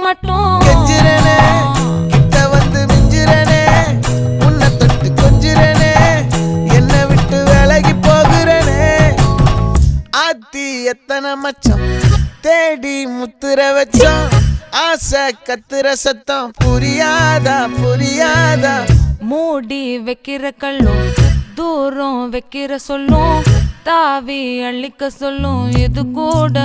மட்டும் கெஞ்சிரனே கிட்ட வந்து மிஞ்சிரனே உன்னை தொட்டு கொஞ்சிரனே என்னை விட்டு விலகி போகிறனே ஆத்தி எத்தனை மச்சம் தேடி முத்துற வச்சோம் ஆசை கத்துற சத்தம் புரியாதா புரியாதா மூடி வைக்கிற கல்லும் தூரம் வைக்கிற சொல்லும் தாவி அள்ளிக்க சொல்லும் இது கூட